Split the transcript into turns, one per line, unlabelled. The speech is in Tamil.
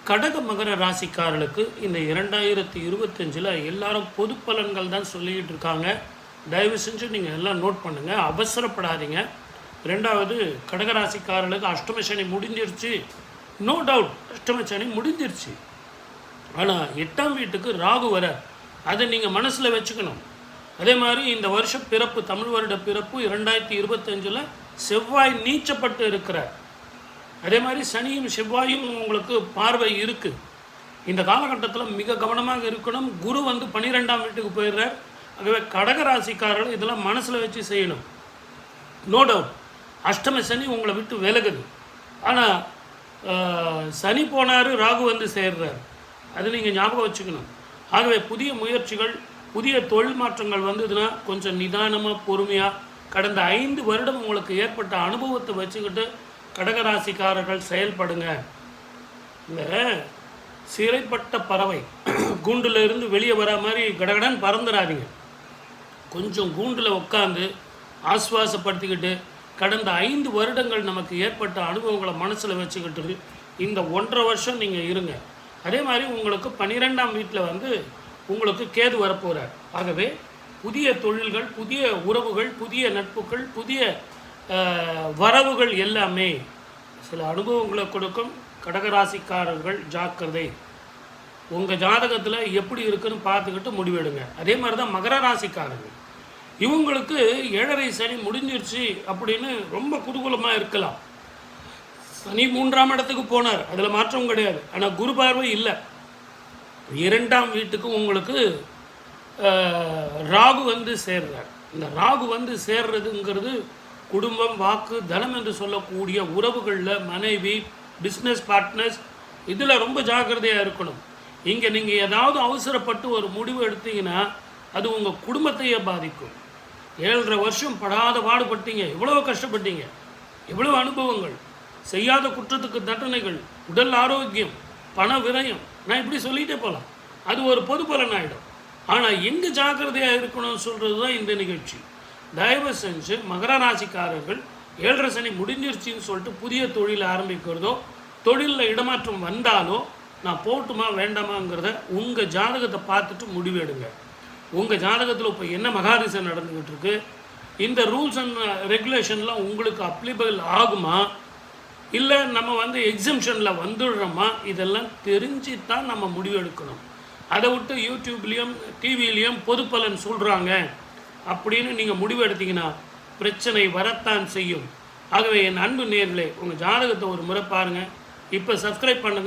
கடக மகர ராசிக்காரர்களுக்கு இந்த 2025 எல்லாரும் பொது பலன்கள் தான் சொல்லிக்கிட்டு இருக்காங்க. தயவு செஞ்சு நீங்கள் எல்லாம் நோட் பண்ணுங்கள், அவசரப்படாதீங்க. ரெண்டாவது, கடகராசிக்காரர்களுக்கு அஷ்டம சனி முடிஞ்சிருச்சு. நோ டவுட், அஷ்டம சனி முடிஞ்சிருச்சு. ஆனால் 8ஆம் வீட்டுக்கு ராகு வர, அதை நீங்கள் மனசில் வச்சுக்கணும். அதே மாதிரி இந்த வருஷம் பிறப்பு, தமிழ் வருட பிறப்பு 2025 செவ்வாய் நீச்சப்பட்டு இருக்கிறார். அதே மாதிரி சனியும் செவ்வாயும் உங்களுக்கு பார்வை இருக்குது. இந்த காலகட்டத்தில் மிக கவனமாக இருக்கணும். குரு 12ஆம் வீட்டுக்கு போயிடுறார். ஆகவே கடகராசிக்காரர்கள் இதெல்லாம் மனசில் வச்சு செய்யணும். நோ டவுட், அஷ்டம சனி உங்களை விட்டு விலகுது. ஆனால் சனி போனார், ராகு சேர்றார். அது நீங்கள் ஞாபகம் வச்சுக்கணும். ஆகவே புதிய முயற்சிகள், புதிய தொழில் மாற்றங்கள் வந்ததுன்னா கொஞ்சம் நிதானமாக பொறுமையாக கடந்த 5 வருடம் உங்களுக்கு ஏற்பட்ட அனுபவத்தை வச்சுக்கிட்டு கடகராசிக்காரர்கள் செயல்படுங்க. இந்த சிறைப்பட்ட பறவை கூண்டில் இருந்து வெளியே வர மாதிரி கடகடன் பறந்துடாதீங்க. கொஞ்சம் கூண்டில் உட்காந்து ஆஸ்வாசப்படுத்திக்கிட்டு கடந்த 5 வருடங்கள் நமக்கு ஏற்பட்ட அனுபவங்களை மனசில் வச்சுக்கிட்டு இந்த 1.5 வருஷம் நீங்கள் இருங்க. அதே மாதிரி உங்களுக்கு 12ஆம் வீட்டில் உங்களுக்கு கேது வரப்போகிறார். ஆகவே புதிய தொழில்கள், புதிய உறவுகள், புதிய நட்புகள், புதிய வரவுகள் எல்லாமே சில அனுபவங்களை கொடுக்கும். கடகராசிக்காரர்கள் ஜாக்கிரதை. உங்கள் ஜாதகத்தில் எப்படி இருக்குன்னு பார்த்துக்கிட்டு முடிவெடுங்க. அதே மாதிரி தான் மகர ராசிக்காரர்கள். இவங்களுக்கு 7.5 சனி முடிஞ்சிருச்சு அப்படின்னு ரொம்ப குதூகலமாக இருக்கலாம். சனி 3ஆம் இடத்துக்கு போனார், அதில் மாற்றம் கிடையாது. ஆனால் குரு பார்வை இல்லை. 2ஆம் வீட்டுக்கு உங்களுக்கு ராகு சேர்றார். இந்த ராகு சேர்றதுங்கிறது குடும்பம், வாக்கு, தனம் என்று சொல்லக்கூடிய உறவுகளில் மனைவி, பிஸ்னஸ் பார்ட்னர்ஸ், இதில் ரொம்ப ஜாக்கிரதையாக இருக்கணும். இங்கே நீங்கள் ஏதாவது அவசரப்பட்டு ஒரு முடிவு எடுத்தீங்கன்னா அது உங்கள் குடும்பத்தையே பாதிக்கும். 7.5 வருஷம் படாத பாடுபட்டீங்க, எவ்வளோ கஷ்டப்பட்டீங்க, எவ்வளோ அனுபவங்கள், செய்யாத குற்றத்துக்கு தண்டனைகள், உடல் ஆரோக்கியம், பண விரயம், நான் இப்படி சொல்லிகிட்டே போகலாம். அது ஒரு பொது பலன் ஆகிடும். ஆனால் எங்கே ஜாக்கிரதையாக இருக்கணும்னு சொல்கிறது தான் இந்த நிகழ்ச்சி. தயவு செஞ்சு மகர ராசிக்காரர்கள் 7.5 சனி முடிஞ்சிருச்சின்னு சொல்லிட்டு புதிய தொழில் ஆரம்பிக்கிறதோ, தொழிலில் இடமாற்றம் வந்தாலோ நான் போட்டுமா வேண்டாமாங்கிறத உங்கள் ஜாதகத்தை பார்த்துட்டு முடிவெடுங்க. உங்கள் ஜாதகத்தில் இப்போ என்ன மகாதிசை நடந்துக்கிட்டு இருக்கு, இந்த ரூல்ஸ் அண்ட் ரெகுலேஷன்லாம் உங்களுக்கு அப்ளிகபிள் ஆகுமா, இல்லை நம்ம எக்ஸம்ஷனில் வந்துடுறோமா, இதெல்லாம் தெரிஞ்சு தான் நம்ம முடிவெடுக்கணும். அதை விட்டு யூடியூப்லேயும் டிவிலையும் பொது பலன் சொல்கிறாங்க அப்படின்னு நீங்கள் முடிவு எடுத்தீங்கன்னா பிரச்சனை வரத்தான் செய்யும். ஆகவே என் அன்பு நேயர்களே, உங்கள் ஜாதகத்தை ஒரு முறை பாருங்கள். இப்போ சப்ஸ்கிரைப் பண்ணுங்கள்.